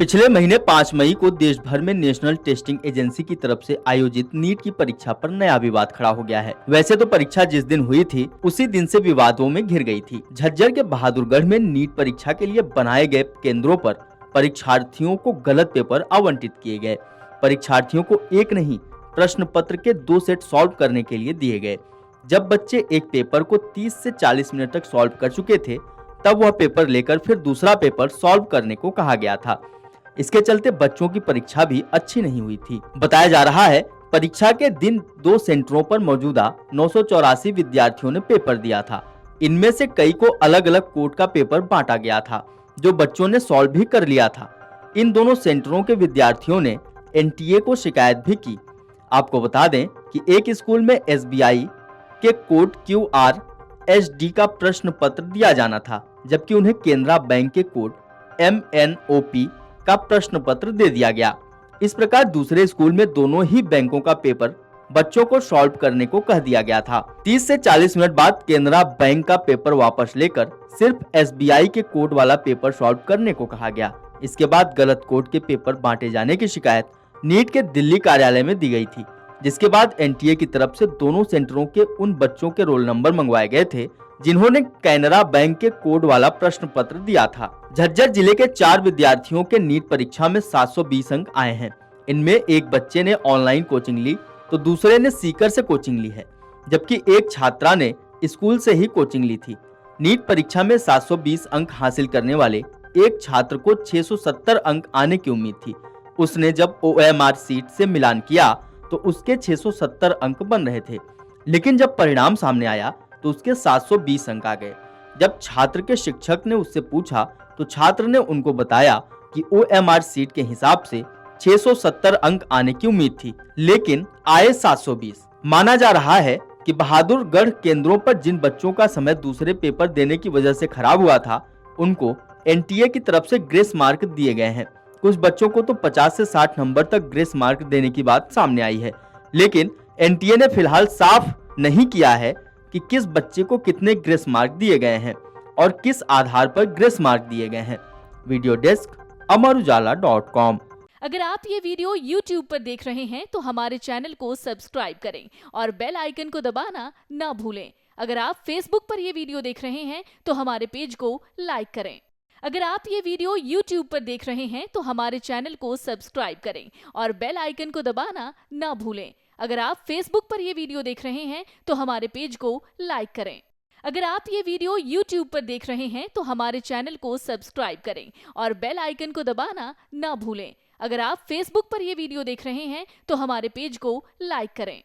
पिछले महीने 5 मई को देश भर में नेशनल टेस्टिंग एजेंसी की तरफ से आयोजित नीट की परीक्षा पर नया विवाद खड़ा हो गया है। वैसे तो परीक्षा जिस दिन हुई थी उसी दिन से विवादों में घिर गई थी। झज्जर के बहादुरगढ़ में नीट परीक्षा के लिए बनाए गए केंद्रों पर परीक्षार्थियों को गलत पेपर आवंटित किए गए। परीक्षार्थियों को एक नहीं प्रश्न पत्र के 2 सेट सॉल्व करने के लिए दिए गए। जब बच्चे एक पेपर को 30 से 40 मिनट तक सॉल्व कर चुके थे, तब वह पेपर लेकर फिर दूसरा पेपर सॉल्व करने को कहा गया था। इसके चलते बच्चों की परीक्षा भी अच्छी नहीं हुई थी। बताया जा रहा है परीक्षा के दिन 2 सेंटरों पर मौजूदा 984 विद्यार्थियों ने पेपर दिया था। इनमें से कई को अलग अलग कोड का पेपर बांटा गया था, जो बच्चों ने सॉल्व भी कर लिया था। इन दोनों सेंटरों के विद्यार्थियों ने एनटीए को शिकायत भी की। आपको बता दें कि एक स्कूल में एसबीआई के कोड QRSD का प्रश्न पत्र दिया जाना था, जबकि उन्हें केनरा बैंक के कोड MNOP का प्रश्न पत्र दे दिया गया। इस प्रकार दूसरे स्कूल में दोनों ही बैंकों का पेपर बच्चों को सॉल्व करने को कह दिया गया था। 30 से 40 मिनट बाद केनरा बैंक का पेपर वापस लेकर सिर्फ एसबीआई के कोड वाला पेपर सॉल्व करने को कहा गया। इसके बाद गलत कोड के पेपर बांटे जाने की शिकायत नीट के दिल्ली कार्यालय में दी गई थी, जिसके बाद एनटीए की तरफ से दोनों सेंटरों के उन बच्चों के रोल नंबर मंगवाए गए थे जिन्होंने कैनरा बैंक के कोड वाला प्रश्न पत्र दिया था। झज्जर जिले के 4 विद्यार्थियों के नीट परीक्षा में 720 अंक आए हैं। इनमें एक बच्चे ने ऑनलाइन कोचिंग ली तो दूसरे ने सीकर से कोचिंग ली है, जबकि एक छात्रा ने स्कूल से ही कोचिंग ली थी। नीट परीक्षा में 720 अंक हासिल करने वाले एक छात्र को 670 अंक आने की उम्मीद थी। उसने जब OMR सीट से मिलान किया तो उसके 670 अंक बन रहे थे, लेकिन जब परिणाम सामने आया तो उसके 720 अंक आ गए। जब छात्र के शिक्षक ने उससे पूछा तो छात्र ने उनको बताया कि OMR सीट के हिसाब से 670 अंक आने की उम्मीद थी, लेकिन आए 720। माना जा रहा है कि बहादुरगढ़ केंद्रों पर जिन बच्चों का समय दूसरे पेपर देने की वजह से खराब हुआ था, उनको एनटीए की तरफ से ग्रेस मार्क दिए गए हैं। कुछ बच्चों को तो 50 से 60 नंबर तक ग्रेस मार्क देने की बात सामने आई है, लेकिन एनटीए ने फिलहाल साफ नहीं किया है कि किस बच्चे को कितने ग्रेस मार्क दिए गए हैं और किस आधार पर ग्रेस मार्क दिए गए हैं। Video desk amarujala.com। अगर आप ये वीडियो YouTube पर देख रहे हैं तो हमारे चैनल को सब्सक्राइब करें और बेल आइकन को दबाना ना भूलें। अगर आप Facebook पर ये वीडियो देख रहे हैं तो हमारे पेज को लाइक करें। अगर आप ये वीडियो YouTube पर देख रहे हैं तो हमारे चैनल को सब्सक्राइब करें और बेल आइकन को दबाना ना भूलें। अगर आप Facebook पर ये वीडियो देख रहे हैं तो हमारे पेज को लाइक करें। अगर आप ये वीडियो YouTube पर देख रहे हैं तो हमारे चैनल को सब्सक्राइब करें और बेल आइकन को दबाना ना भूलें। अगर आप Facebook पर ये वीडियो देख रहे हैं तो हमारे पेज को लाइक करें।